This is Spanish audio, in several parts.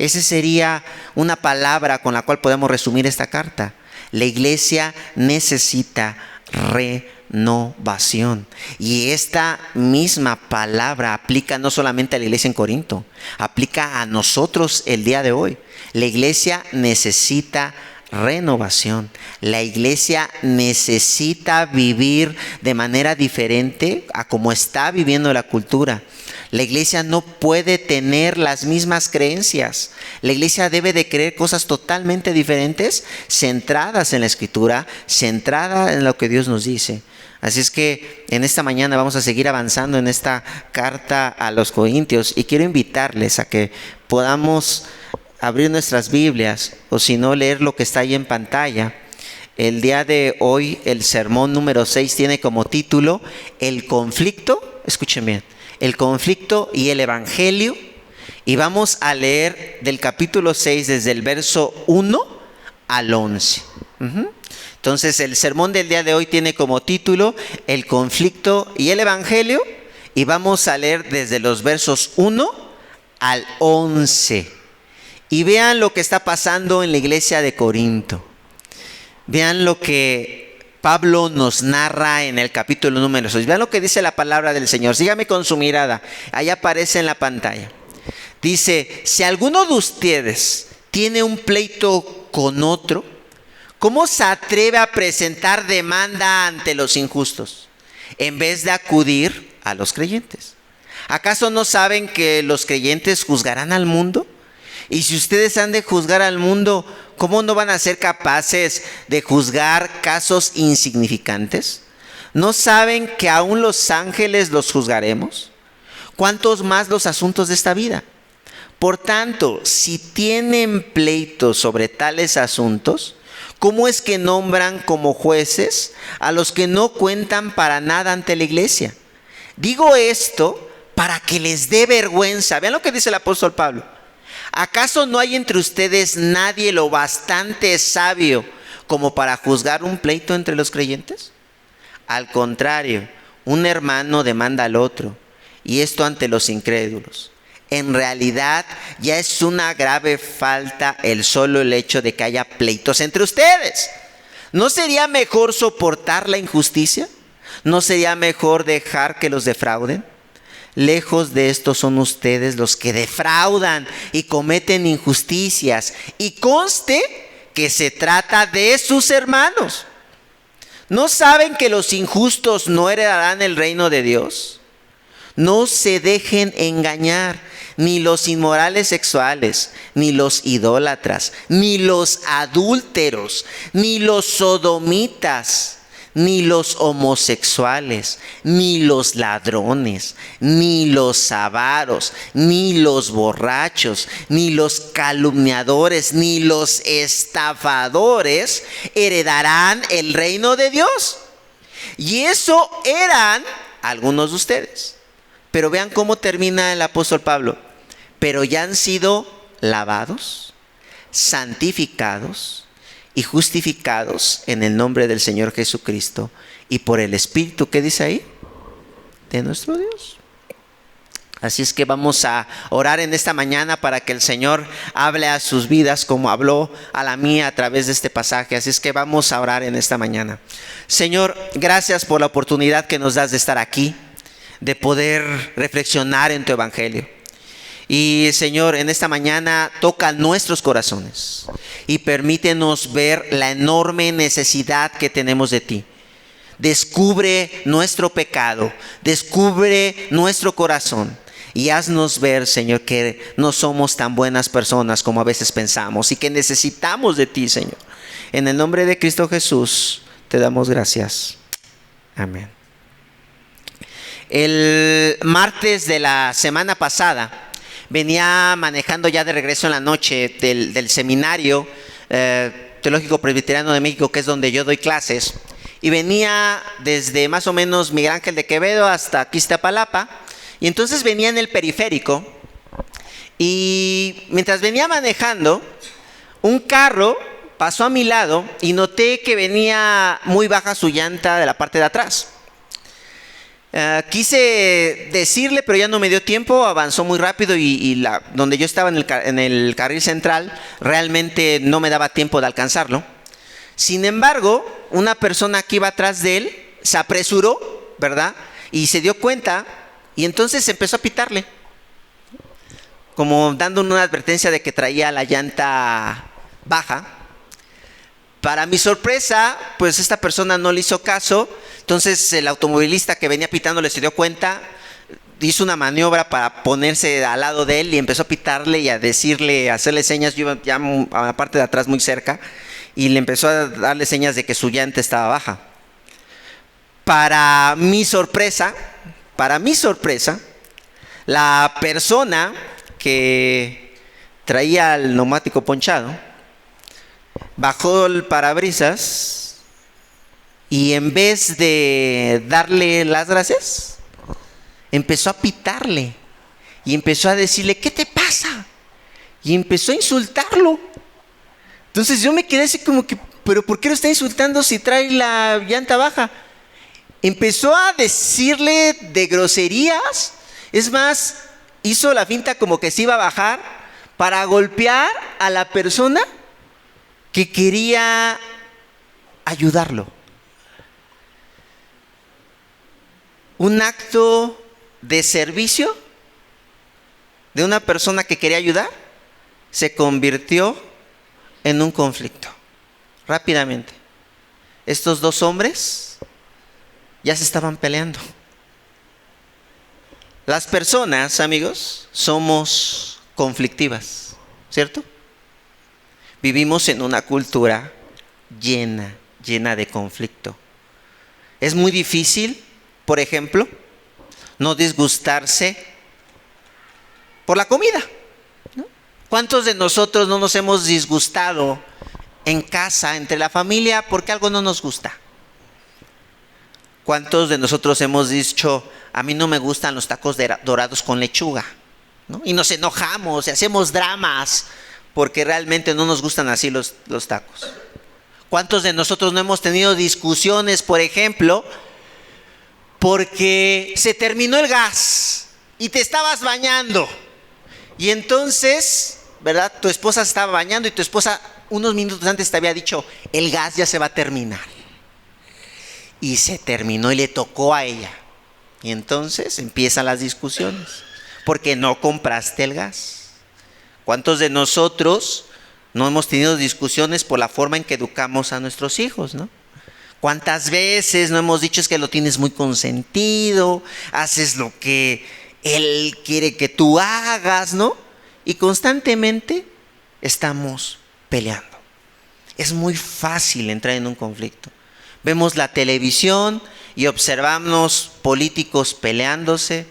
Esa sería una palabra con la cual podemos resumir esta carta. La iglesia necesita renovación. Y esta misma palabra aplica no solamente a la iglesia en Corinto, aplica a nosotros el día de hoy. La iglesia necesita renovación. La iglesia necesita vivir de manera diferente a como está viviendo la cultura. La iglesia no puede tener las mismas creencias. La iglesia debe de creer cosas totalmente diferentes, centradas en la Escritura, centradas en lo que Dios nos dice. Así es que en esta mañana vamos a seguir avanzando en esta carta a los Corintios y quiero invitarles a que podamos abrir nuestras Biblias o si no leer lo que está ahí en pantalla. El día de hoy el sermón número 6 tiene como título El conflicto, escuchen bien, el conflicto y el evangelio, y vamos a leer del capítulo 6 desde el verso 1 al 11. Entonces el sermón del día de hoy tiene como título El conflicto y el evangelio, y vamos a leer desde los versos 1 al 11. Y vean lo que está pasando en la iglesia de Corinto. Vean lo que Pablo nos narra en el capítulo número 6. Vean lo que dice la palabra del Señor. Sígame con su mirada. Ahí aparece en la pantalla. Dice: si alguno de ustedes tiene un pleito con otro, ¿cómo se atreve a presentar demanda ante los injustos en vez de acudir a los creyentes? ¿Acaso no saben que los creyentes juzgarán al mundo? Y si ustedes han de juzgar al mundo, ¿cómo no van a ser capaces de juzgar casos insignificantes? ¿No saben que aún los ángeles los juzgaremos? ¿Cuántos más los asuntos de esta vida? Por tanto, si tienen pleitos sobre tales asuntos, ¿cómo es que nombran como jueces a los que no cuentan para nada ante la iglesia? Digo esto para que les dé vergüenza. Vean lo que dice el apóstol Pablo. ¿Acaso no hay entre ustedes nadie lo bastante sabio como para juzgar un pleito entre los creyentes? Al contrario, un hermano demanda al otro, y esto ante los incrédulos. En realidad ya es una grave falta el hecho de que haya pleitos entre ustedes. ¿No sería mejor soportar la injusticia? ¿No sería mejor dejar que los defrauden? Lejos de esto son ustedes los que defraudan y cometen injusticias, y conste que se trata de sus hermanos. ¿No saben que los injustos no heredarán el reino de Dios? No se dejen engañar, ni los inmorales sexuales, ni los idólatras, ni los adúlteros, ni los sodomitas, ni los homosexuales, ni los ladrones, ni los avaros, ni los borrachos, ni los calumniadores, ni los estafadores heredarán el reino de Dios. Y eso eran algunos de ustedes. Pero vean cómo termina el apóstol Pablo. Pero ya han sido lavados, santificados y justificados en el nombre del Señor Jesucristo y por el Espíritu, ¿qué dice ahí? De nuestro Dios. Así es que vamos a orar en esta mañana para que el Señor hable a sus vidas como habló a la mía a través de este pasaje. Así es que vamos a orar en esta mañana. Señor, gracias por la oportunidad que nos das de estar aquí, de poder reflexionar en tu evangelio. Y Señor, en esta mañana toca nuestros corazones y permítenos ver la enorme necesidad que tenemos de ti. Descubre nuestro pecado, descubre nuestro corazón y haznos ver, Señor, que no somos tan buenas personas como a veces pensamos y que necesitamos de ti, Señor. En el nombre de Cristo Jesús te damos gracias. Amén. El martes de la semana pasada venía manejando ya de regreso en la noche del seminario Teológico Presbiteriano de México, que es donde yo doy clases, y venía desde más o menos Miguel Ángel de Quevedo hasta Iztapalapa, y entonces venía en el periférico, y mientras venía manejando, un carro pasó a mi lado y noté que venía muy baja su llanta de la parte de atrás. Quise decirle, pero ya no me dio tiempo, avanzó muy rápido y donde yo estaba en el carril central, realmente no me daba tiempo de alcanzarlo. Sin embargo, una persona que iba atrás de él se apresuró, ¿verdad? Y se dio cuenta y entonces empezó a pitarle, como dando una advertencia de que traía la llanta baja. Para mi sorpresa, pues esta persona no le hizo caso. Entonces el automovilista que venía pitándole se dio cuenta, hizo una maniobra para ponerse al lado de él y empezó a pitarle y a decirle, a hacerle señas. Yo iba ya a la parte de atrás muy cerca y le empezó a darle señas de que su llanta estaba baja. Para mi sorpresa, la persona que traía el neumático ponchado bajó el parabrisas y en vez de darle las gracias, empezó a pitarle y empezó a decirle, ¿qué te pasa? Y empezó a insultarlo. Entonces yo me quedé así como que, ¿pero por qué lo está insultando si trae la llanta baja? Empezó a decirle de groserías. Es más, hizo la finta como que se iba a bajar para golpear a la persona que quería ayudarlo. Un acto de servicio de una persona que quería ayudar se convirtió en un conflicto. Rápidamente, estos dos hombres ya se estaban peleando. Las personas, amigos, somos conflictivas, ¿cierto? Vivimos en una cultura llena de conflicto. Es muy difícil, por ejemplo, no disgustarse por la comida, ¿no? ¿Cuántos de nosotros no nos hemos disgustado en casa, entre la familia, porque algo no nos gusta? ¿Cuántos de nosotros hemos dicho, a mí no me gustan los tacos dorados con lechuga, ¿no? Y nos enojamos y hacemos dramas porque realmente no nos gustan así los tacos. ¿Cuántos de nosotros no hemos tenido discusiones, por ejemplo, porque se terminó el gas y te estabas bañando? Y entonces, ¿verdad? Tu esposa se estaba bañando y tu esposa unos minutos antes te había dicho, el gas ya se va a terminar. Y se terminó y le tocó a ella. Y entonces empiezan las discusiones, porque no compraste el gas. ¿Cuántos de nosotros no hemos tenido discusiones por la forma en que educamos a nuestros hijos, ¿no? ¿Cuántas veces no hemos dicho es que lo tienes muy consentido, haces lo que él quiere que tú hagas, ¿no? Y constantemente estamos peleando. Es muy fácil entrar en un conflicto. Vemos la televisión y observamos políticos peleándose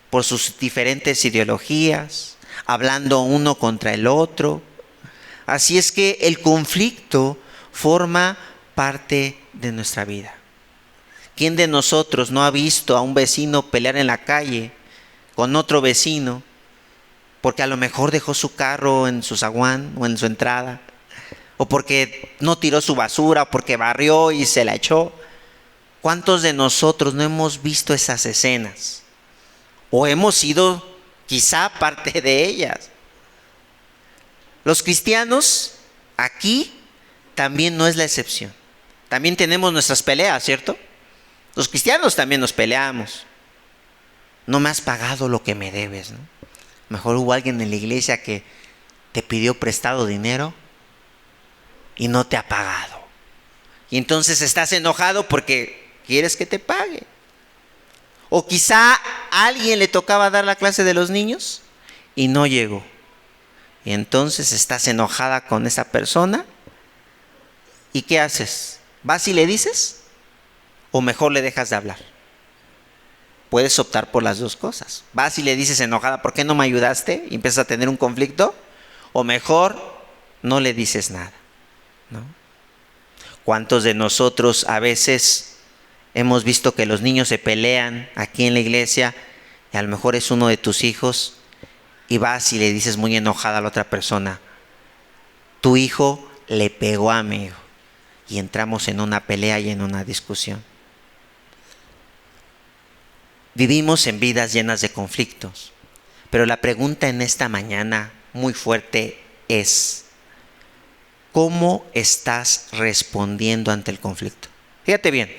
por sus diferentes ideologías, hablando uno contra el otro. Así es que el conflicto forma parte de nuestra vida. ¿Quién de nosotros no ha visto a un vecino pelear en la calle con otro vecino porque a lo mejor dejó su carro en su zaguán o en su entrada, o porque no tiró su basura, o porque barrió y se la echó? ¿Cuántos de nosotros no hemos visto esas escenas? O hemos sido quizá parte de ellas. Los cristianos aquí también no es la excepción. También tenemos nuestras peleas, ¿cierto? Los cristianos también nos peleamos. No me has pagado lo que me debes, ¿no? Mejor hubo alguien en la iglesia que te pidió prestado dinero y no te ha pagado. Y entonces estás enojado porque quieres que te pague. O quizá a alguien le tocaba dar la clase de los niños y no llegó. Y entonces estás enojada con esa persona. ¿Y qué haces? ¿Vas y le dices? ¿O mejor le dejas de hablar? Puedes optar por las dos cosas. ¿Vas y le dices enojada, ¿por qué no me ayudaste? Y empiezas a tener un conflicto. O mejor no le dices nada, ¿no? ¿Cuántos de nosotros a veces hemos visto que los niños se pelean aquí en la iglesia y a lo mejor es uno de tus hijos y vas y le dices muy enojada a la otra persona, tu hijo le pegó a mi hijo, y entramos en una pelea y en una discusión? Vivimos en vidas llenas de conflictos, pero la pregunta en esta mañana muy fuerte es: ¿cómo estás respondiendo ante el conflicto? Fíjate bien,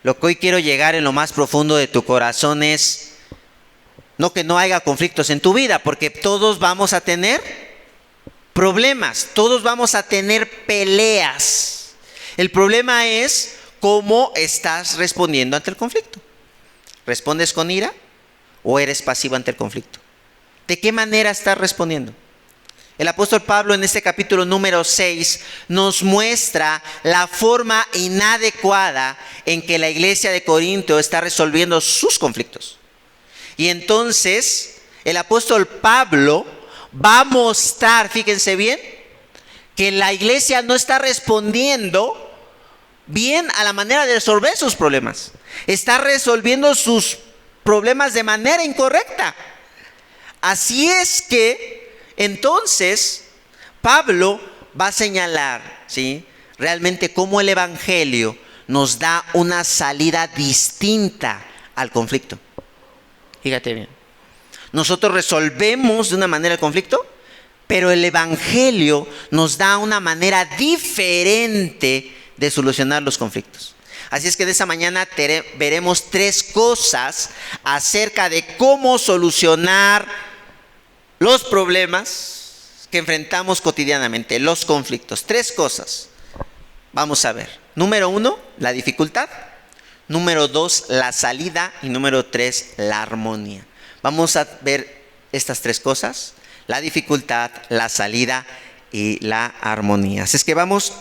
lo que hoy quiero llegar en lo más profundo de tu corazón es no que no haya conflictos en tu vida, porque todos vamos a tener problemas, todos vamos a tener peleas. El problema es cómo estás respondiendo ante el conflicto. ¿Respondes con ira o eres pasivo ante el conflicto? ¿De qué manera estás respondiendo? El apóstol Pablo en este capítulo número 6 nos muestra la forma inadecuada en que la iglesia de Corinto está resolviendo sus conflictos. Y entonces el apóstol Pablo va a mostrar, fíjense bien, que la iglesia no está respondiendo bien a la manera de resolver sus problemas. Está resolviendo sus problemas de manera incorrecta. Así es que entonces Pablo va a señalar, ¿sí?, realmente cómo el evangelio nos da una salida distinta al conflicto. Fíjate bien. Nosotros resolvemos de una manera el conflicto, pero el evangelio nos da una manera diferente de solucionar los conflictos. Así es que de esa mañana veremos 3 cosas acerca de cómo solucionar los problemas que enfrentamos cotidianamente, los conflictos. 3 cosas. Vamos a ver. Número 1, la dificultad. Número 2, la salida. Y número 3, la armonía. Vamos a ver estas 3 cosas: la dificultad, la salida y la armonía. Así es que vamos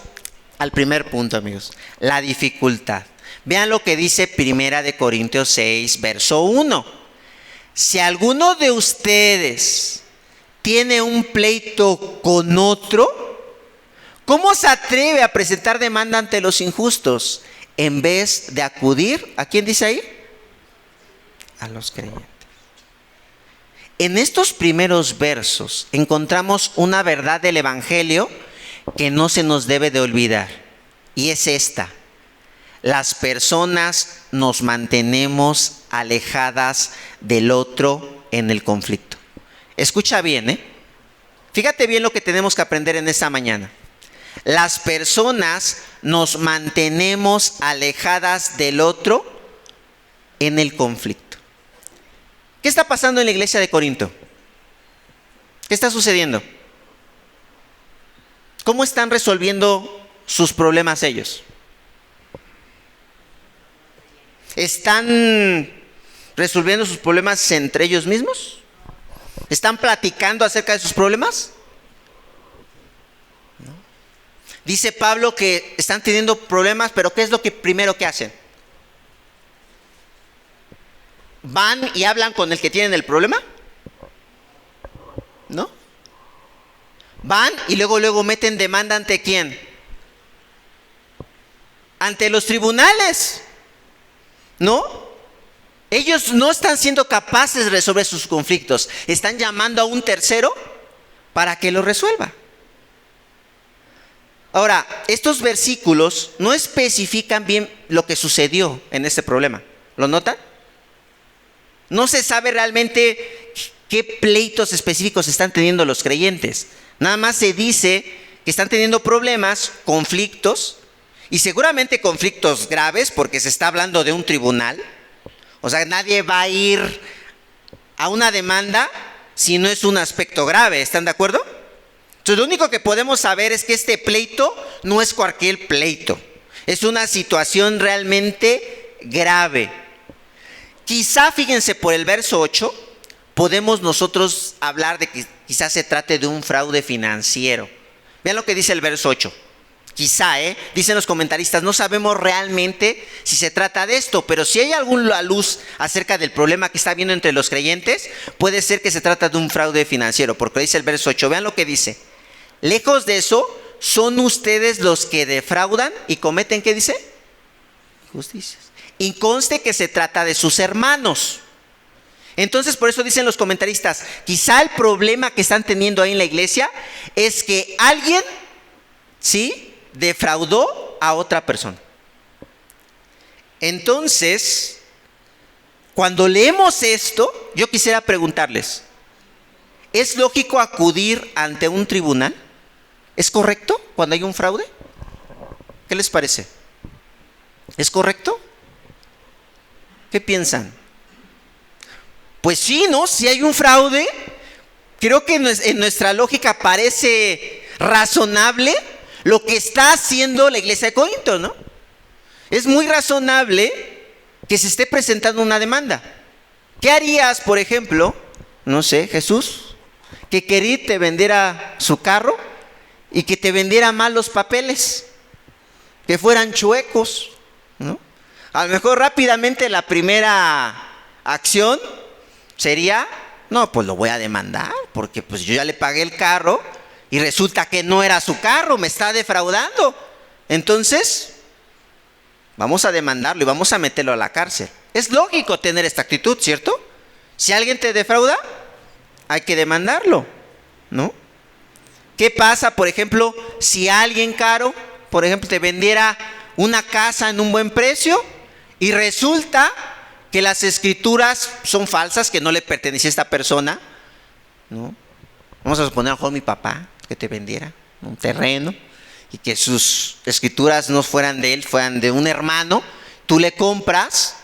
al primer punto, amigos: la dificultad. Vean lo que dice 1 Corintios 6, verso 1. Si alguno de ustedes tiene un pleito con otro, ¿cómo se atreve a presentar demanda ante los injustos en vez de acudir? ¿A quién dice ahí? A los creyentes. En estos primeros versos encontramos una verdad del evangelio que no se nos debe de olvidar, y es esta: las personas nos mantenemos alejadas del otro en el conflicto. Escucha bien, fíjate bien lo que tenemos que aprender en esta mañana. Las personas nos mantenemos alejadas del otro en el conflicto. ¿Qué está pasando en la iglesia de Corinto? ¿Qué está sucediendo? ¿Cómo están resolviendo sus problemas ellos? ¿Están resolviendo sus problemas entre ellos mismos? ¿Están platicando acerca de sus problemas? ¿No? Dice Pablo que están teniendo problemas, pero ¿qué es lo que primero que hacen? ¿Van y hablan con el que tienen el problema? ¿No? Van y luego meten demanda ¿ante quién? Ante los tribunales, ¿no? Ellos no están siendo capaces de resolver sus conflictos. Están llamando a un tercero para que lo resuelva. Ahora, estos versículos no especifican bien lo que sucedió en este problema. ¿Lo notan? No se sabe realmente qué pleitos específicos están teniendo los creyentes. Nada más se dice que están teniendo problemas, conflictos, y seguramente conflictos graves, porque se está hablando de un tribunal. O sea, nadie va a ir a una demanda si no es un aspecto grave. ¿Están de acuerdo? Entonces, lo único que podemos saber es que este pleito no es cualquier pleito. Es una situación realmente grave. Quizá, fíjense, por el verso 8, podemos nosotros hablar de que quizás se trate de un fraude financiero. Vean lo que dice el verso 8. Quizá, dicen los comentaristas, no sabemos realmente si se trata de esto, pero si hay alguna luz acerca del problema que está habiendo entre los creyentes, puede ser que se trata de un fraude financiero, porque dice el verso 8, vean lo que dice: lejos de eso, son ustedes los que defraudan y cometen, ¿qué dice? Injusticias. Y conste que se trata de sus hermanos. Entonces, por eso dicen los comentaristas, quizá el problema que están teniendo ahí en la iglesia es que alguien, ¿sí?, defraudó a otra persona. Entonces, Cuando leemos esto, yo quisiera preguntarles, ¿es lógico acudir ante un tribunal? ¿Es correcto cuando hay un fraude? ¿Qué les parece? ¿Es correcto? ¿Qué piensan? Pues sí, ¿no? Si hay un fraude, creo que en nuestra lógica parece razonable lo que está haciendo la iglesia de Corinto, ¿no? Es muy razonable que se esté presentando una demanda. ¿Qué harías, por ejemplo, no sé, Jesús, que Querit te vendiera su carro y que te vendiera mal los papeles, que fueran chuecos, ¿no? A lo mejor rápidamente la primera acción sería, no, pues lo voy a demandar, porque pues yo ya le pagué el carro y resulta que no era su carro, me está defraudando. Entonces, vamos a demandarlo y vamos a meterlo a la cárcel. Es lógico tener esta actitud, ¿cierto? Si alguien te defrauda, hay que demandarlo, ¿no? ¿Qué pasa, por ejemplo, si alguien caro, por ejemplo, te vendiera una casa en un buen precio y resulta que las escrituras son falsas, que no le pertenecía a esta persona, ¿no? Vamos a suponer a lo mejor mi papá que te vendiera un terreno y que sus escrituras no fueran de él, fueran de un hermano. Tú le compras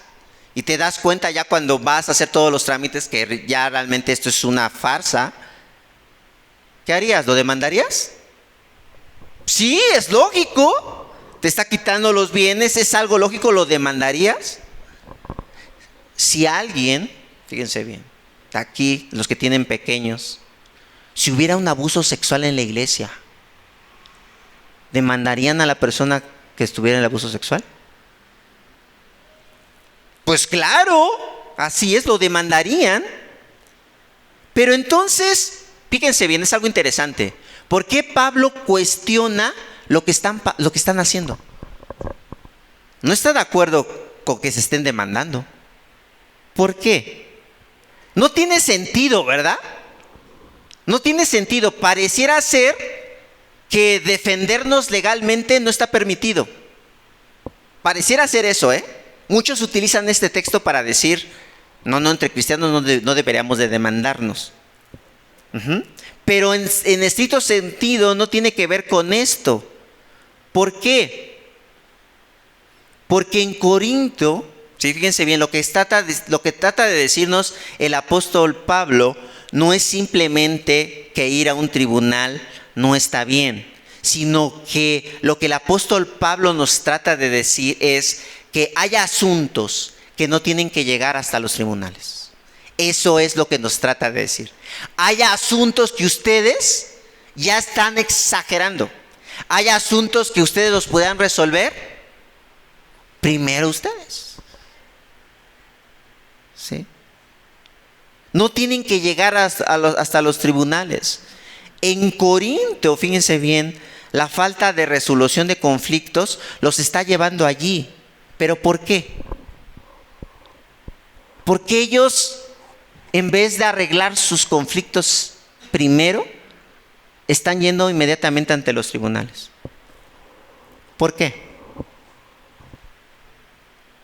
y te das cuenta ya cuando vas a hacer todos los trámites que ya realmente esto es una farsa. ¿Qué harías? ¿Lo demandarías? Sí, es lógico. Te está quitando los bienes, es algo lógico, ¿lo demandarías? Si alguien, fíjense bien, aquí los que tienen pequeños, si hubiera un abuso sexual en la iglesia, ¿demandarían a la persona que estuviera en el abuso sexual? Pues claro, así es, lo demandarían. Pero entonces, fíjense bien, es algo interesante. ¿Por qué Pablo cuestiona lo que están haciendo? No está de acuerdo con que se estén demandando. ¿Por qué? No tiene sentido, ¿verdad? No tiene sentido. Pareciera ser que defendernos legalmente no está permitido. Pareciera ser eso, ¿eh? Muchos utilizan este texto para decir, no, entre cristianos no deberíamos de demandarnos. Pero en estricto sentido no tiene que ver con esto. ¿Por qué? Porque en Corinto, sí, fíjense bien, lo que trata de decirnos el apóstol Pablo no es simplemente que ir a un tribunal no está bien, sino que lo que el apóstol Pablo nos trata de decir es que hay asuntos que no tienen que llegar hasta los tribunales. Eso es lo que nos trata de decir. Hay asuntos que ustedes ya están exagerando. Hay asuntos que ustedes los puedan resolver primero ustedes. ¿Sí? No tienen que llegar hasta los tribunales. En Corinto, fíjense bien, la falta de resolución de conflictos los está llevando allí. ¿Pero por qué? Porque ellos, en vez de arreglar sus conflictos primero, están yendo inmediatamente ante los tribunales. ¿Por qué?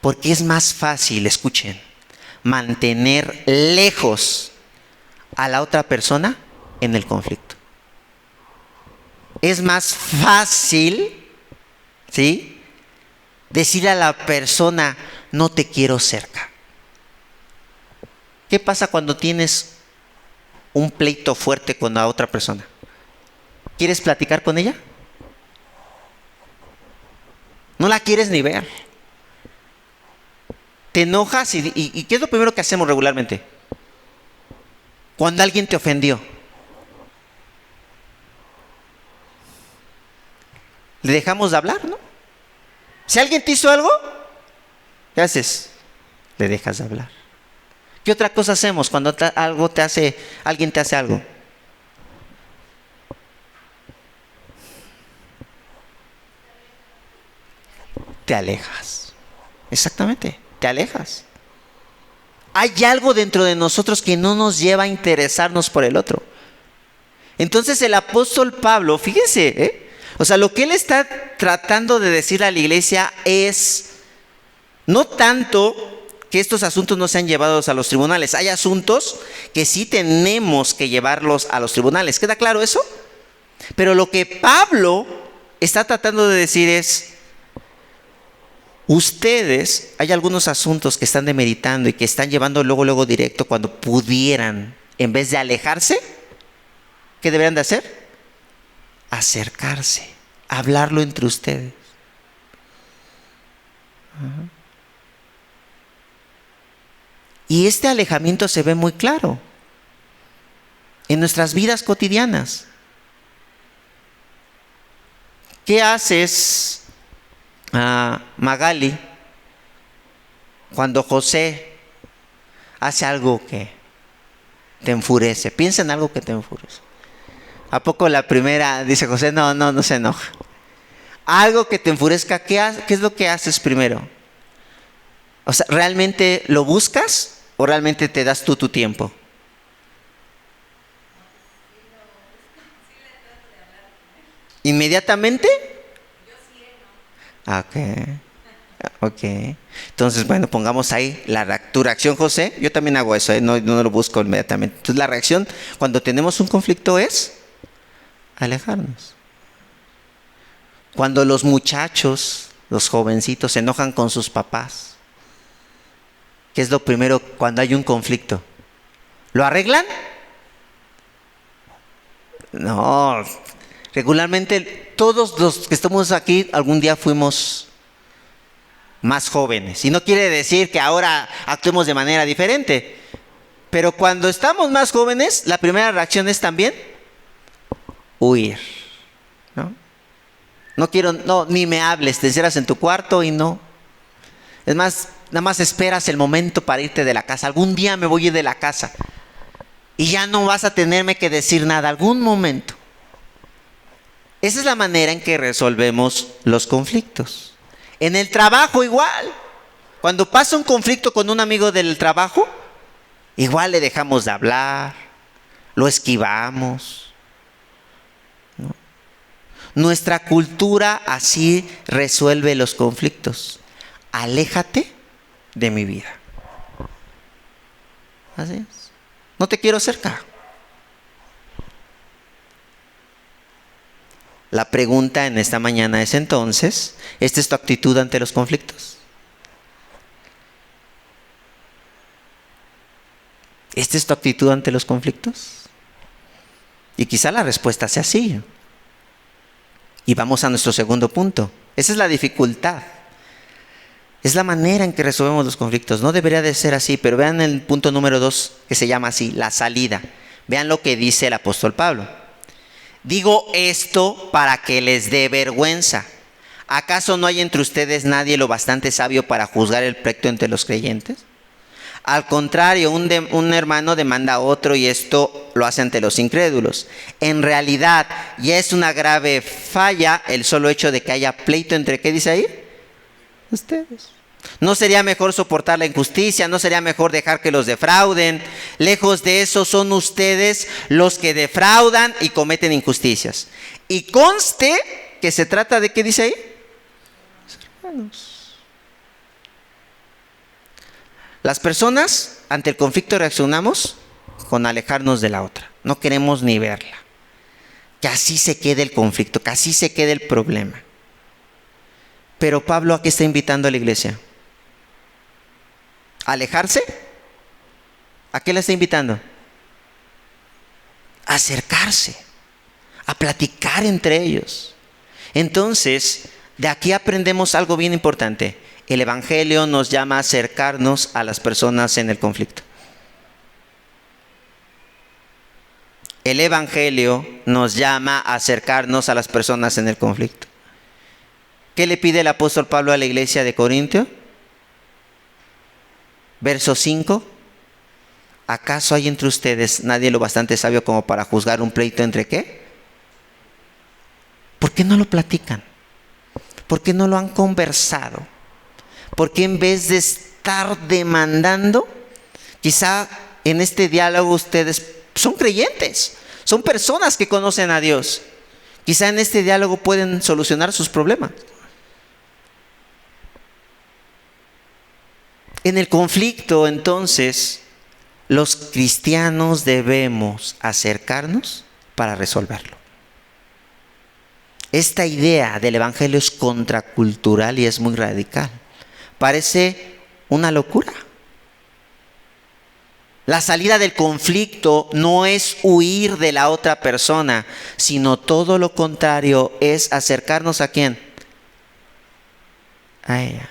Porque es más fácil, escuchen, mantener lejos a la otra persona en el conflicto. Es más fácil, ¿sí?, decirle a la persona, no te quiero cerca. ¿Qué pasa cuando tienes un pleito fuerte con la otra persona? ¿Quieres platicar con ella? No la quieres ni ver. Te enojas y ¿qué es lo primero que hacemos regularmente? Cuando alguien te ofendió, le dejamos de hablar, ¿no? Si alguien te hizo algo, ¿qué haces? Le dejas de hablar. ¿Qué otra cosa hacemos cuando alguien te hace algo? Te alejas. Exactamente, te alejas. Hay algo dentro de nosotros que no nos lleva a interesarnos por el otro. Entonces el apóstol Pablo, fíjense, o sea, lo que él está tratando de decir a la iglesia es no tanto que estos asuntos no sean llevados a los tribunales. Hay asuntos que sí tenemos que llevarlos a los tribunales. ¿Queda claro eso? Pero lo que Pablo está tratando de decir es, ustedes, hay algunos asuntos que están demeritando y que están llevando luego directo cuando pudieran, en vez de alejarse, ¿qué deberían de hacer? Acercarse, hablarlo entre ustedes. Y este alejamiento se ve muy claro en nuestras vidas cotidianas. ¿Qué haces, Magali, cuando José hace algo que te enfurece? Piensa en algo que te enfurece. ¿A poco la primera dice José, no se enoja? Algo que te enfurezca, ¿qué es lo que haces primero? O sea, ¿realmente lo buscas o realmente te das tú tu tiempo? ¿Inmediatamente? Ok. Entonces, bueno, pongamos ahí tu reacción, José. Yo también hago eso, no lo busco inmediatamente. Entonces, la reacción cuando tenemos un conflicto es alejarnos. Cuando los muchachos, los jovencitos se enojan con sus papás, ¿qué es lo primero cuando hay un conflicto? ¿Lo arreglan? No. Regularmente todos los que estamos aquí algún día fuimos más jóvenes. Y no quiere decir que ahora actuemos de manera diferente. Pero cuando estamos más jóvenes, la primera reacción es también huir. No quiero, ni me hables, te encierras en tu cuarto y no. Es más, nada más esperas el momento para irte de la casa. Algún día me voy a ir de la casa. Y ya no vas a tenerme que decir nada, algún momento. Esa es la manera en que resolvemos los conflictos. En el trabajo igual. Cuando pasa un conflicto con un amigo del trabajo, igual le dejamos de hablar, lo esquivamos, ¿no? Nuestra cultura así resuelve los conflictos. Aléjate de mi vida. Así es. No te quiero cerca. La pregunta en esta mañana es entonces, ¿esta es tu actitud ante los conflictos? ¿Esta es tu actitud ante los conflictos? Y quizá la respuesta sea sí. Y vamos a nuestro segundo punto. Esa es la dificultad. Es la manera en que resolvemos los conflictos. No debería de ser así, pero vean el punto número 2 que se llama así, la salida. Vean lo que dice el apóstol Pablo. Digo esto para que les dé vergüenza. ¿Acaso no hay entre ustedes nadie lo bastante sabio para juzgar el pleito entre los creyentes? Al contrario, un hermano demanda a otro y esto lo hace ante los incrédulos. En realidad, ya es una grave falla el solo hecho de que haya pleito entre, ¿qué dice ahí? Ustedes. ¿No sería mejor soportar la injusticia? ¿No sería mejor dejar que los defrauden? Lejos de eso, son ustedes los que defraudan y cometen injusticias. Y conste que se trata de, ¿qué dice ahí? Hermanos. Las personas ante el conflicto reaccionamos con alejarnos de la otra. No queremos ni verla. Que así se quede el conflicto, que así se quede el problema. Pero Pablo aquí está invitando a la iglesia. ¿A alejarse? ¿A qué le está invitando? A acercarse, a platicar entre ellos. Entonces, de aquí aprendemos algo bien importante. El Evangelio nos llama a acercarnos a las personas en el conflicto. El Evangelio nos llama a acercarnos a las personas en el conflicto. ¿Qué le pide el apóstol Pablo a la iglesia de Corintio? Verso 5. ¿Acaso hay entre ustedes nadie lo bastante sabio como para juzgar un pleito entre qué? ¿Por qué no lo platican? ¿Por qué no lo han conversado? ¿Por qué en vez de estar demandando, quizá en este diálogo ustedes son creyentes, son personas que conocen a Dios? Quizá en este diálogo pueden solucionar sus problemas. En el conflicto, entonces, los cristianos debemos acercarnos para resolverlo. Esta idea del evangelio es contracultural y es muy radical. Parece una locura. La salida del conflicto no es huir de la otra persona, sino todo lo contrario, es acercarnos ¿a quién? A ella.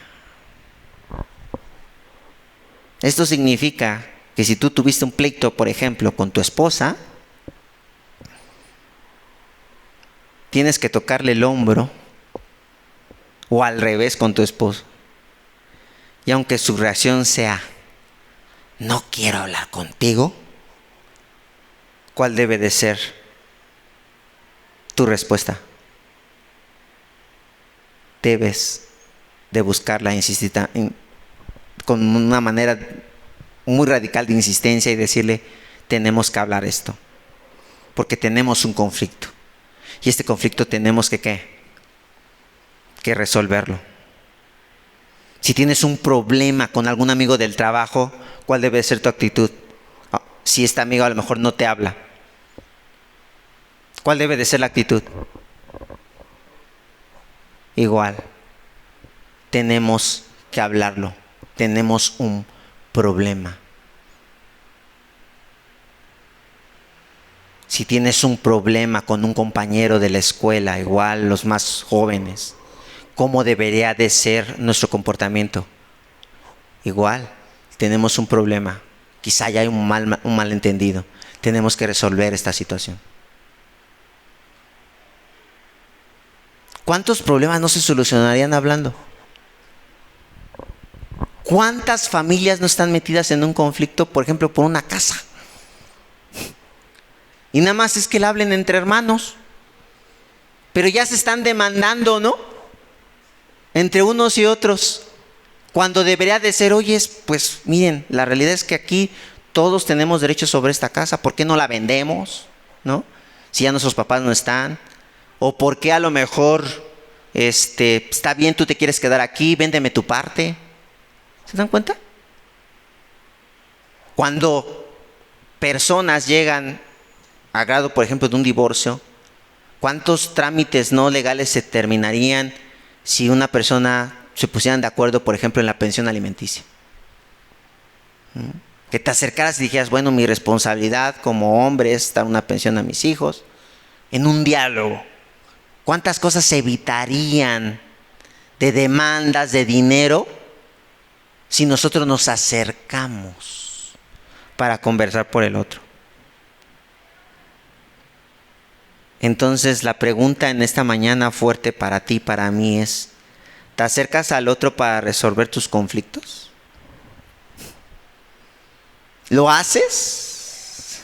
Esto significa que si tú tuviste un pleito, por ejemplo, con tu esposa, tienes que tocarle el hombro, o al revés con tu esposo. Y aunque su reacción sea, no quiero hablar contigo, ¿cuál debe de ser tu respuesta? Debes de buscarla, con una manera muy radical de insistencia y decirle, tenemos que hablar esto, porque tenemos un conflicto. Y este conflicto tenemos que resolverlo. Si tienes un problema con algún amigo del trabajo, ¿cuál debe ser tu actitud? Si este amigo a lo mejor no te habla, ¿cuál debe de ser la actitud? Igual, tenemos que hablarlo. Tenemos un problema. Si tienes un problema con un compañero de la escuela, igual los más jóvenes, ¿cómo debería de ser nuestro comportamiento? Igual, tenemos un problema. Quizá ya hay un malentendido. Tenemos que resolver esta situación. ¿Cuántos problemas no se solucionarían hablando? ¿Cuántas familias no están metidas en un conflicto, por ejemplo, por una casa? Y nada más es que la hablen entre hermanos. Pero ya se están demandando, ¿no? Entre unos y otros. Cuando debería de ser, oye, pues miren, la realidad es que aquí todos tenemos derechos sobre esta casa. ¿Por qué no la vendemos? ¿No? Si ya nuestros papás no están. O por qué a lo mejor, está bien, tú te quieres quedar aquí, véndeme tu parte. ¿Se dan cuenta? Cuando personas llegan a grado, por ejemplo, de un divorcio, ¿cuántos trámites no legales se terminarían si una persona se pusieran de acuerdo, por ejemplo, en la pensión alimenticia? Que te acercaras y dijeras, bueno, mi responsabilidad como hombre es dar una pensión a mis hijos, en un diálogo. ¿Cuántas cosas se evitarían de demandas de dinero si nosotros nos acercamos para conversar por el otro? Entonces la pregunta en esta mañana fuerte para ti, para mí es, ¿te acercas al otro para resolver tus conflictos? ¿Lo haces?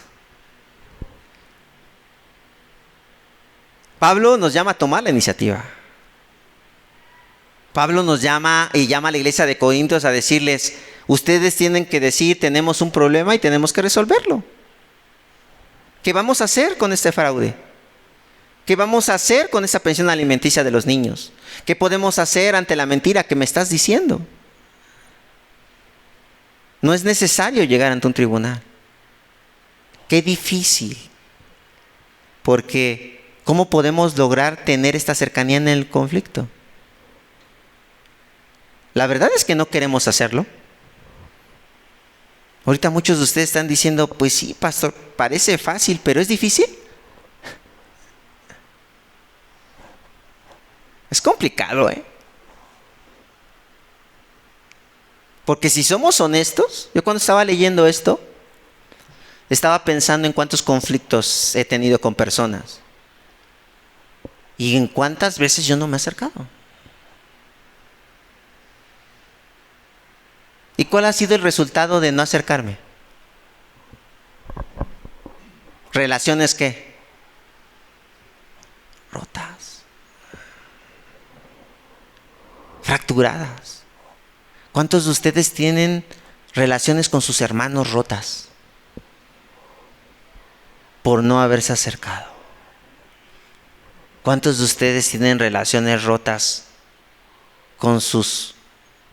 Pablo nos llama a tomar la iniciativa. Pablo nos llama y llama a la iglesia de Corintios a decirles, ustedes tienen que decir, tenemos un problema y tenemos que resolverlo. ¿Qué vamos a hacer con este fraude? ¿Qué vamos a hacer con esa pensión alimenticia de los niños? ¿Qué podemos hacer ante la mentira que me estás diciendo? No es necesario llegar ante un tribunal. Qué difícil. Porque ¿cómo podemos lograr tener esta cercanía en el conflicto? La verdad es que no queremos hacerlo. Ahorita muchos de ustedes están diciendo, pues sí, pastor, parece fácil, pero es difícil. Es complicado, ¿eh? Porque si somos honestos, yo cuando estaba leyendo esto, estaba pensando en cuántos conflictos he tenido con personas. Y en cuántas veces yo no me he acercado. ¿Y cuál ha sido el resultado de no acercarme? ¿Relaciones qué? Rotas. Fracturadas. ¿Cuántos de ustedes tienen relaciones con sus hermanos rotas? Por no haberse acercado. ¿Cuántos de ustedes tienen relaciones rotas con sus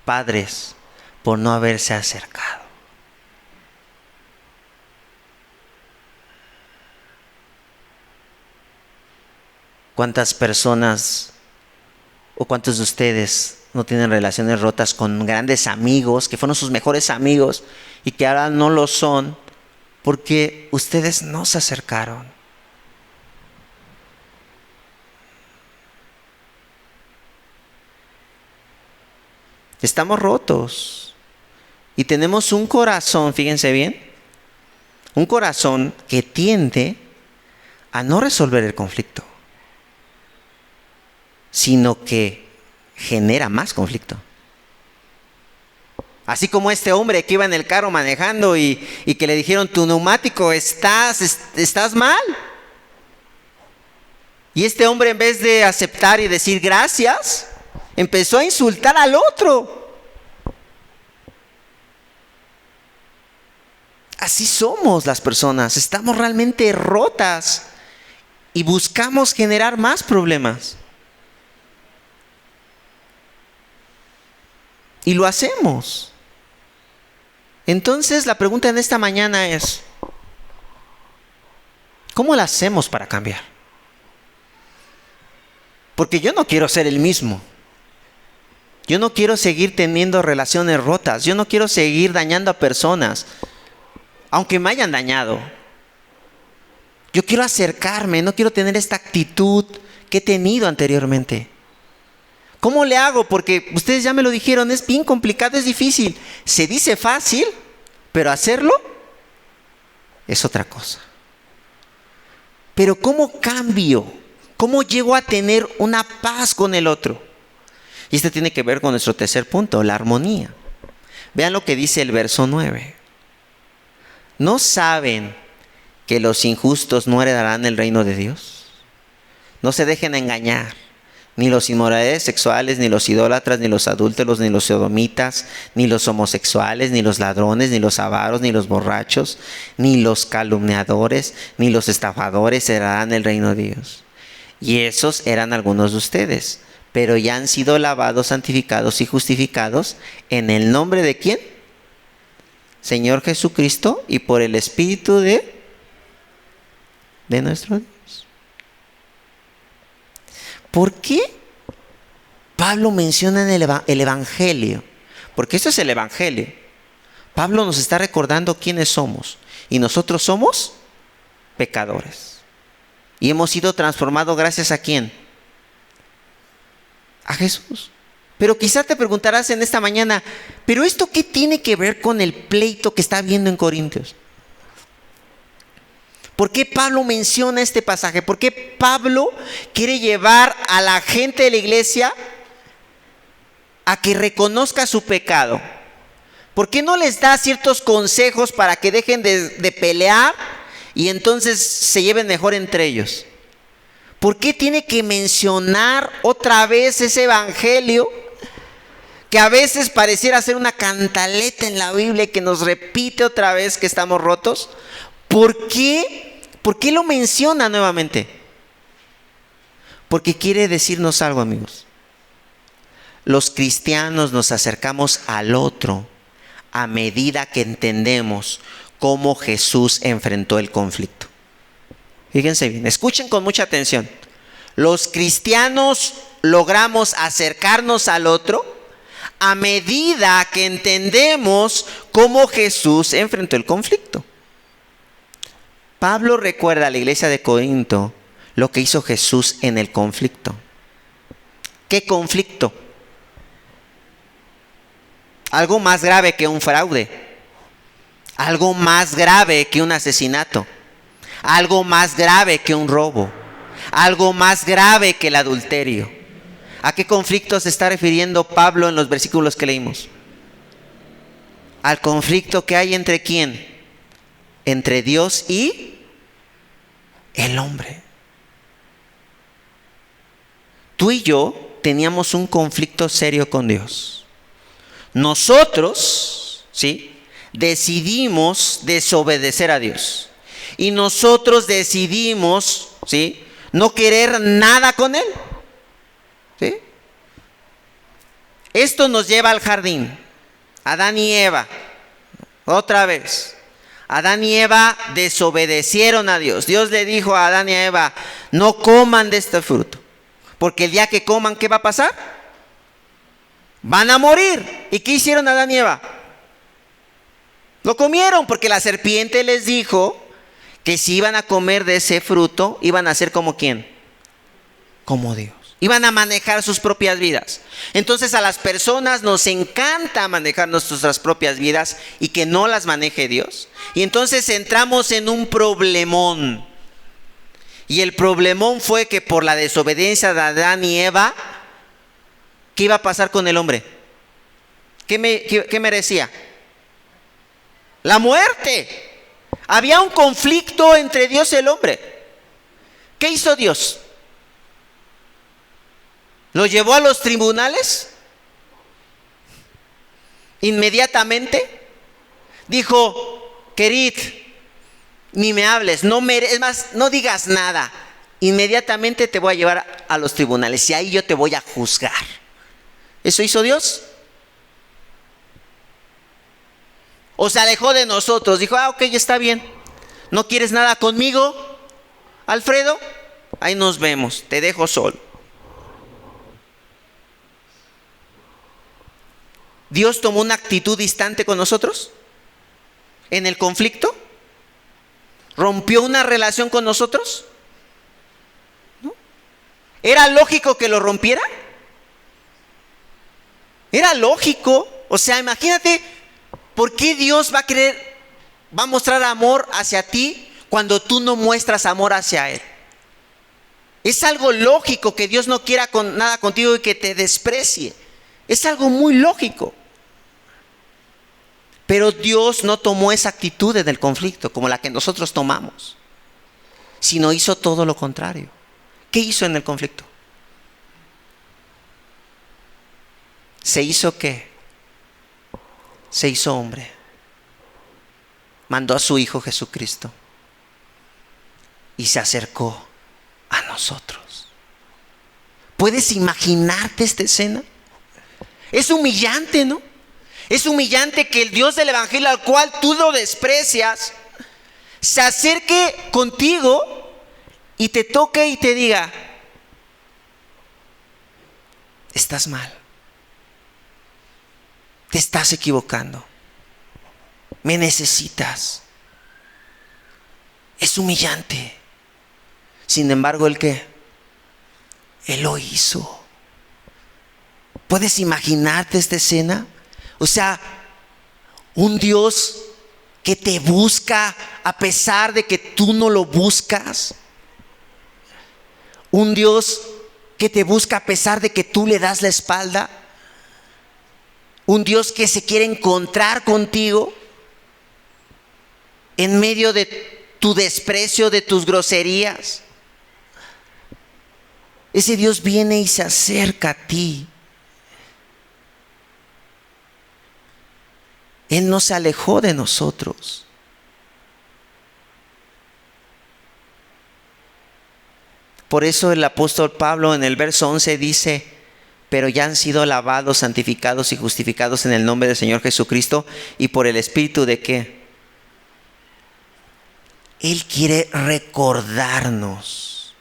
padres por no haberse acercado. ¿Cuántas personas o cuántos de ustedes no tienen relaciones rotas con grandes amigos que fueron sus mejores amigos y que ahora no lo son porque ustedes no se acercaron? Estamos rotos y tenemos un corazón, fíjense bien, un corazón que tiende a no resolver el conflicto, sino que genera más conflicto. Así como este hombre que iba en el carro manejando y que le dijeron: tu neumático, estás mal. Y este hombre, en vez de aceptar y decir gracias, empezó a insultar al otro. Así somos las personas, estamos realmente rotas y buscamos generar más problemas. Y lo hacemos. Entonces la pregunta en esta mañana es: ¿cómo la hacemos para cambiar? Porque yo no quiero ser el mismo. Yo no quiero seguir teniendo relaciones rotas. Yo no quiero seguir dañando a personas, aunque me hayan dañado. Yo quiero acercarme, no quiero tener esta actitud que he tenido anteriormente. ¿Cómo le hago? Porque ustedes ya me lo dijeron, es bien complicado, es difícil. Se dice fácil, pero hacerlo es otra cosa. Pero ¿cómo cambio? ¿Cómo llego a tener una paz con el otro? Y esto tiene que ver con nuestro tercer punto, la armonía. Vean lo que dice el verso 9. ¿No saben que los injustos no heredarán el reino de Dios? No se dejen engañar. Ni los inmorales sexuales, ni los idólatras, ni los adúlteros, ni los sodomitas, ni los homosexuales, ni los ladrones, ni los avaros, ni los borrachos, ni los calumniadores, ni los estafadores heredarán el reino de Dios. Y esos eran algunos de ustedes, pero ya han sido lavados, santificados y justificados en el nombre de ¿quién? Señor Jesucristo, y por el Espíritu de nuestro Dios. ¿Por qué Pablo menciona en el Evangelio? Porque eso es el Evangelio. Pablo nos está recordando quiénes somos. Y nosotros somos pecadores. Y hemos sido transformados gracias a ¿quién? A Jesús. Pero quizá te preguntarás en esta mañana: ¿pero esto qué tiene que ver con el pleito que está habiendo en Corintios? ¿Por qué Pablo menciona este pasaje? ¿Por qué Pablo quiere llevar a la gente de la iglesia a que reconozca su pecado? ¿Por qué no les da ciertos consejos para que dejen de pelear y entonces se lleven mejor entre ellos? ¿Por qué tiene que mencionar otra vez ese evangelio que a veces pareciera ser una cantaleta en la Biblia que nos repite otra vez que estamos rotos? ¿Por qué lo menciona nuevamente? Porque quiere decirnos algo, amigos. Los cristianos nos acercamos al otro a medida que entendemos cómo Jesús enfrentó el conflicto. Fíjense bien, escuchen con mucha atención. Los cristianos logramos acercarnos al otro a medida que entendemos cómo Jesús enfrentó el conflicto. Pablo recuerda a la iglesia de Corinto lo que hizo Jesús en el conflicto. ¿Qué conflicto? Algo más grave que un fraude, algo más grave que un asesinato, algo más grave que un robo, algo más grave que el adulterio. ¿A qué conflicto se está refiriendo Pablo en los versículos que leímos? Al conflicto que hay entre ¿quién? Entre Dios y el hombre. Tú y yo teníamos un conflicto serio con Dios. Nosotros, ¿sí?, decidimos desobedecer a Dios. Y nosotros decidimos, ¿sí?, no querer nada con Él. ¿Sí? Esto nos lleva al jardín. Adán y Eva, otra vez. Adán y Eva desobedecieron a Dios. Dios le dijo a Adán y a Eva, no coman de este fruto, porque el día que coman, ¿qué va a pasar? Van a morir. ¿Y qué hicieron Adán y Eva? Lo comieron, porque la serpiente les dijo que si iban a comer de ese fruto, iban a ser como ¿quién? Como Dios. Iban a manejar sus propias vidas. Entonces a las personas nos encanta manejar nuestras propias vidas y que no las maneje Dios. Y entonces entramos en un problemón. Y el problemón fue que por la desobediencia de Adán y Eva, ¿qué iba a pasar con el hombre? ¿Qué merecía? La muerte. Había un conflicto entre Dios y el hombre. ¿Qué hizo Dios? ¿Lo llevó a los tribunales? Inmediatamente dijo, querid, ni me hables, es más, no digas nada. Inmediatamente te voy a llevar a los tribunales y ahí yo te voy a juzgar. ¿Eso hizo Dios? ¿O se alejó de nosotros? Dijo, ok, está bien. ¿No quieres nada conmigo, Alfredo? Ahí nos vemos, te dejo solo. ¿Dios tomó una actitud distante con nosotros en el conflicto? ¿Rompió una relación con nosotros? ¿No? ¿Era lógico que lo rompiera? ¿Era lógico? O sea, imagínate, ¿por qué Dios va a mostrar amor hacia ti cuando tú no muestras amor hacia Él? Es algo lógico que Dios no quiera nada contigo y que te desprecie. Es algo muy lógico. Pero Dios no tomó esa actitud en el conflicto como la que nosotros tomamos, sino hizo todo lo contrario. ¿Qué hizo en el conflicto? ¿Se hizo qué? Se hizo hombre. Mandó a su Hijo Jesucristo y se acercó a nosotros. ¿Puedes imaginarte esta escena? Es humillante, ¿no? Es humillante que el Dios del Evangelio, al cual tú lo desprecias, se acerque contigo y te toque y te diga, estás mal, te estás equivocando, me necesitas. Es humillante. Sin embargo, ¿el qué? Él lo hizo. ¿Puedes imaginarte esta escena? O sea, un Dios que te busca a pesar de que tú no lo buscas. Un Dios que te busca a pesar de que tú le das la espalda. Un Dios que se quiere encontrar contigo en medio de tu desprecio, de tus groserías. Ese Dios viene y se acerca a ti. Él no se alejó de nosotros. Por eso el apóstol Pablo en el verso 11 dice, pero ya han sido lavados, santificados y justificados en el nombre del Señor Jesucristo y por el Espíritu de ¿qué? Él quiere recordarnos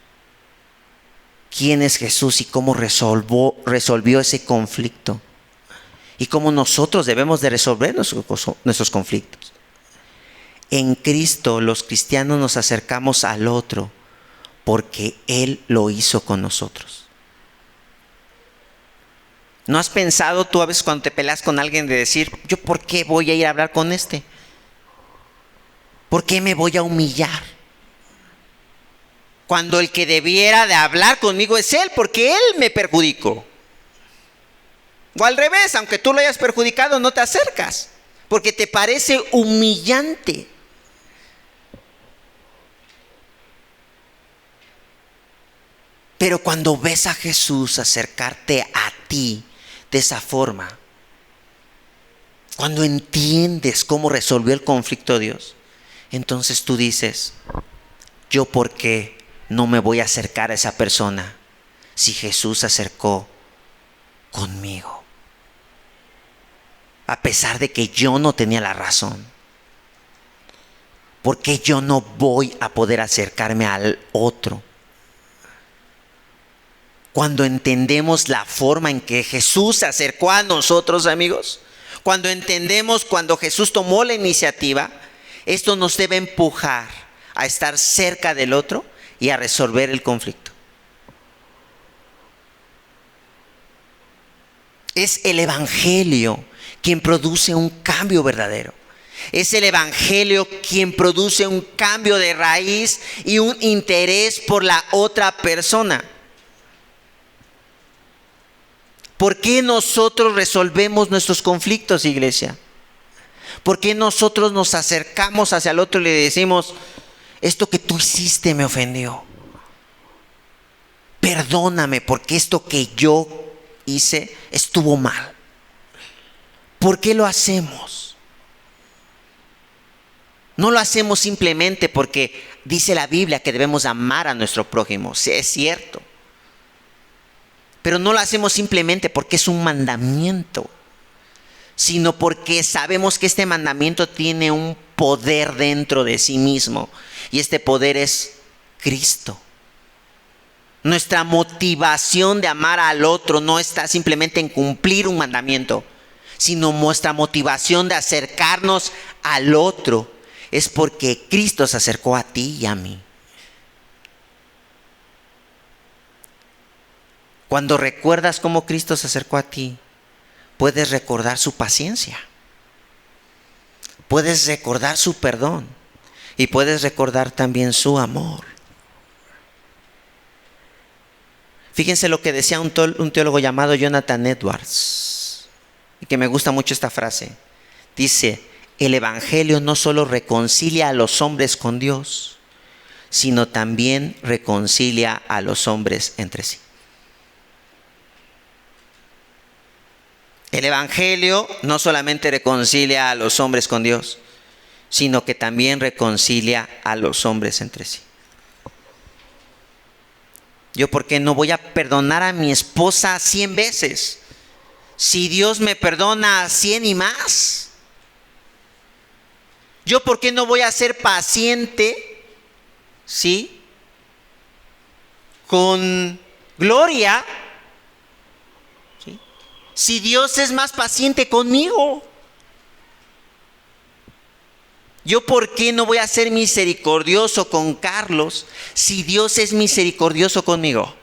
quién es Jesús y cómo resolvió ese conflicto. Y cómo nosotros debemos de resolver nuestros conflictos. En Cristo los cristianos nos acercamos al otro porque Él lo hizo con nosotros. ¿No has pensado tú a veces cuando te peleas con alguien de decir, yo por qué voy a ir a hablar con este? ¿Por qué me voy a humillar? Cuando el que debiera de hablar conmigo es Él, porque Él me perjudicó. O al revés, aunque tú lo hayas perjudicado, no te acercas, porque te parece humillante. Pero cuando ves a Jesús acercarte a ti de esa forma, cuando entiendes cómo resolvió el conflicto Dios, entonces tú dices, ¿yo por qué no me voy a acercar a esa persona si Jesús se acercó conmigo? a pesar de que yo no tenía la razón? ¿Por qué yo no voy a poder acercarme al otro? Cuando entendemos la forma en que Jesús se acercó a nosotros, amigos, cuando entendemos cuando Jesús tomó la iniciativa, esto nos debe empujar a estar cerca del otro y a resolver el conflicto. Es el Evangelio quien produce un cambio verdadero. Es el Evangelio quien produce un cambio de raíz y un interés por la otra persona. ¿Por qué nosotros resolvemos nuestros conflictos, iglesia? ¿Por qué nosotros nos acercamos hacia el otro y le decimos, esto que tú hiciste me ofendió? Perdóname porque esto que yo hice estuvo mal. ¿Por qué lo hacemos? No lo hacemos simplemente porque dice la Biblia que debemos amar a nuestro prójimo. Sí, es cierto. Pero no lo hacemos simplemente porque es un mandamiento, sino porque sabemos que este mandamiento tiene un poder dentro de sí mismo. Y este poder es Cristo. Nuestra motivación de amar al otro no está simplemente en cumplir un mandamiento, sino nuestra motivación de acercarnos al otro es porque Cristo se acercó a ti y a mí. Cuando recuerdas cómo Cristo se acercó a ti, puedes recordar su paciencia, puedes recordar su perdón y puedes recordar también su amor. Fíjense lo que decía un teólogo llamado Jonathan Edwards, y que me gusta mucho esta frase. Dice, el Evangelio no solo reconcilia a los hombres con Dios, sino también reconcilia a los hombres entre sí. El Evangelio no solamente reconcilia a los hombres con Dios, sino que también reconcilia a los hombres entre sí. ¿Yo por qué no voy a perdonar a mi esposa 100 veces? Si Dios me perdona 100 y más. ¿Yo por qué no voy a ser paciente, sí, con Gloria, si Dios es más paciente conmigo? ¿Yo por qué no voy a ser misericordioso con Carlos si Dios es misericordioso conmigo?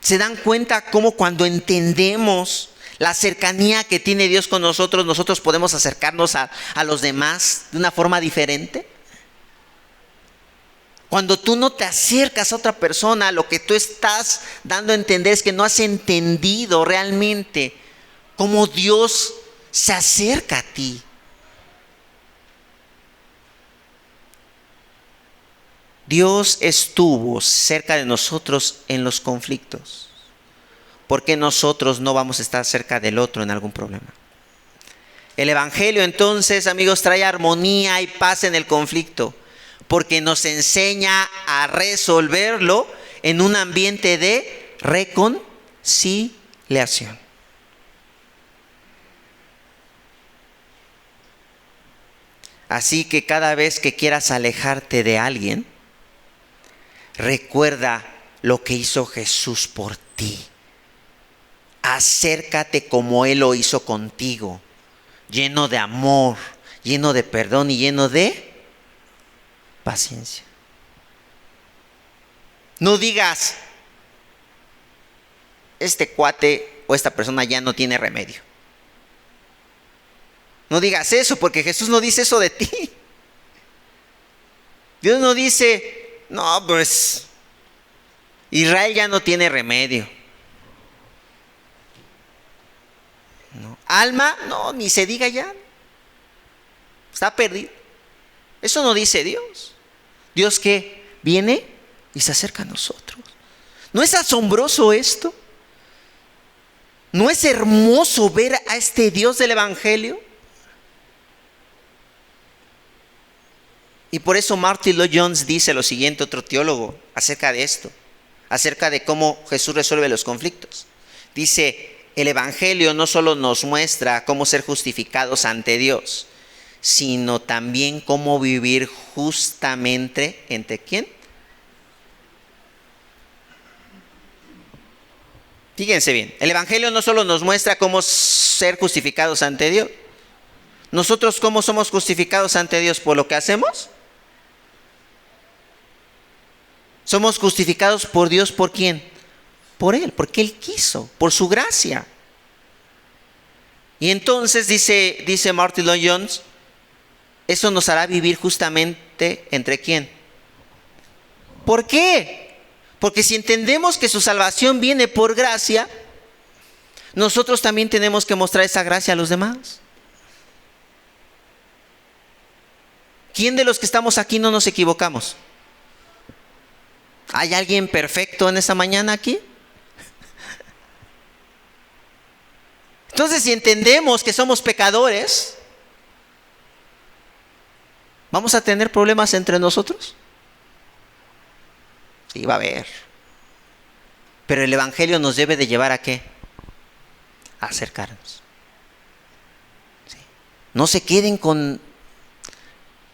¿Se dan cuenta cómo cuando entendemos la cercanía que tiene Dios con nosotros, nosotros podemos acercarnos a los demás de una forma diferente? Cuando tú no te acercas a otra persona, lo que tú estás dando a entender es que no has entendido realmente cómo Dios se acerca a ti. Dios estuvo cerca de nosotros en los conflictos. ¿Por qué nosotros no vamos a estar cerca del otro en algún problema? El Evangelio entonces, amigos, trae armonía y paz en el conflicto, porque nos enseña a resolverlo en un ambiente de reconciliación. Así que cada vez que quieras alejarte de alguien, recuerda lo que hizo Jesús por ti. Acércate como Él lo hizo contigo, lleno de amor, lleno de perdón y lleno de paciencia. No digas, este cuate o esta persona ya no tiene remedio. No digas eso, porque Jesús no dice eso de ti. Dios no dice, no, pues Israel ya no tiene remedio. No. Alma, no, ni se diga ya. Está perdido. Eso no dice Dios. Dios que viene y se acerca a nosotros. ¿No es asombroso esto? ¿No es hermoso ver a este Dios del Evangelio? Y por eso Martin Lloyd-Jones dice lo siguiente, otro teólogo, acerca de esto. acerca de cómo Jesús resuelve los conflictos. Dice, el Evangelio no solo nos muestra cómo ser justificados ante Dios, sino también cómo vivir justamente ¿entre quién? Fíjense bien, el Evangelio no solo nos muestra cómo ser justificados ante Dios. ¿Nosotros cómo somos justificados ante Dios? ¿Por lo que hacemos? Somos justificados por Dios, ¿por quién? Por Él, porque Él quiso, por su gracia. Y entonces dice Martin Lloyd Jones, eso nos hará vivir justamente ¿entre quién? ¿Por qué? Porque si entendemos que su salvación viene por gracia, nosotros también tenemos que mostrar esa gracia a los demás. ¿Quién de los que estamos aquí no nos equivocamos? ¿Hay alguien perfecto en esta mañana aquí? Entonces, si entendemos que somos pecadores, ¿vamos a tener problemas entre nosotros? Sí, va a haber. Pero el Evangelio nos debe de llevar ¿a qué? A acercarnos. ¿Sí? No se queden con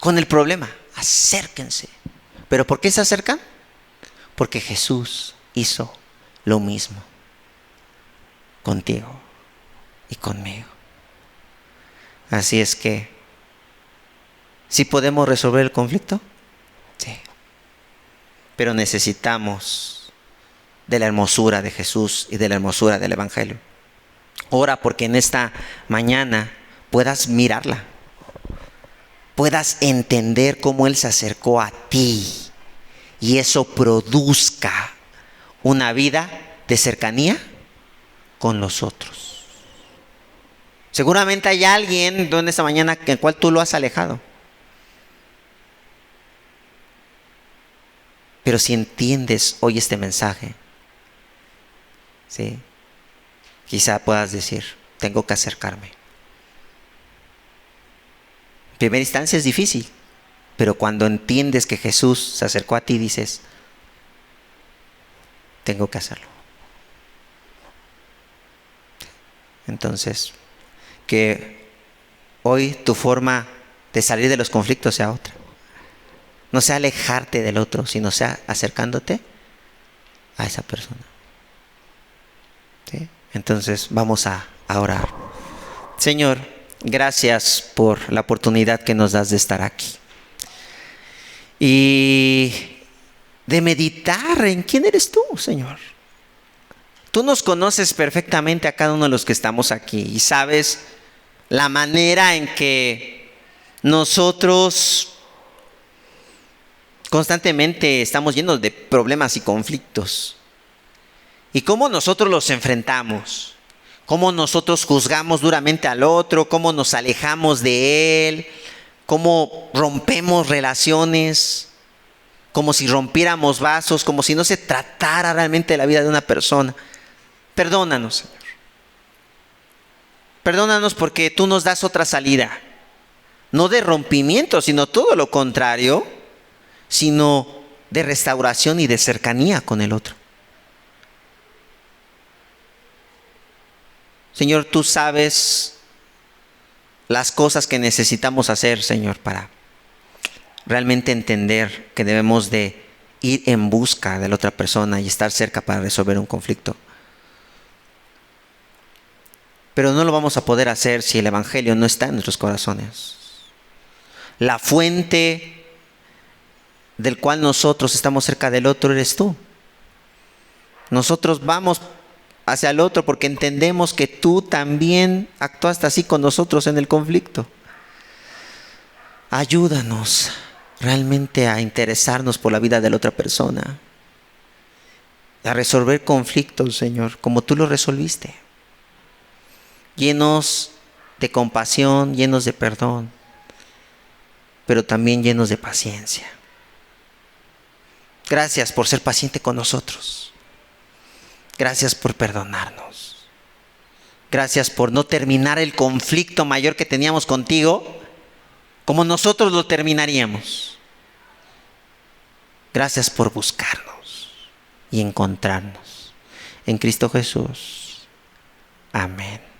el problema, acérquense. ¿Pero por qué se acercan? Porque Jesús hizo lo mismo contigo y conmigo. Así es que, ¿sí podemos resolver el conflicto? Sí. Pero necesitamos de la hermosura de Jesús y de la hermosura del Evangelio. Ora porque en esta mañana puedas mirarla, puedas entender cómo Él se acercó a ti y eso produzca una vida de cercanía con los otros. Seguramente hay alguien en esta mañana en el cual tú lo has alejado. Pero si entiendes hoy este mensaje, ¿sí? Quizá puedas decir, tengo que acercarme. En primera instancia es difícil, pero cuando entiendes que Jesús se acercó a ti, dices, tengo que hacerlo. Entonces, que hoy tu forma de salir de los conflictos sea otra. No sea alejarte del otro, sino sea acercándote a esa persona. ¿Sí? Entonces vamos a orar. Señor, gracias por la oportunidad que nos das de estar aquí. Y de meditar en quién eres tú, Señor. Tú nos conoces perfectamente a cada uno de los que estamos aquí y sabes la manera en que nosotros constantemente estamos llenos de problemas y conflictos. Y cómo nosotros los enfrentamos, cómo nosotros juzgamos duramente al otro, cómo nos alejamos de él, cómo rompemos relaciones, como si rompiéramos vasos, como si no se tratara realmente de la vida de una persona. Perdónanos, Señor. Perdónanos porque tú nos das otra salida. No de rompimiento, sino todo lo contrario, sino de restauración y de cercanía con el otro. Señor, tú sabes las cosas que necesitamos hacer, Señor, para realmente entender que debemos de ir en busca de la otra persona y estar cerca para resolver un conflicto. Pero no lo vamos a poder hacer si el Evangelio no está en nuestros corazones. La fuente del cual nosotros estamos cerca del otro eres tú. Nosotros vamos hacia el otro porque entendemos que tú también actuaste así con nosotros en el conflicto. Ayúdanos realmente a interesarnos por la vida de la otra persona, a resolver conflictos, Señor, como tú lo resolviste, llenos de compasión, llenos de perdón, pero también llenos de paciencia. Gracias por ser paciente con nosotros. Gracias por perdonarnos. Gracias por no terminar el conflicto mayor que teníamos contigo como nosotros lo terminaríamos. Gracias por buscarnos. y encontrarnos. En Cristo Jesús. Amén.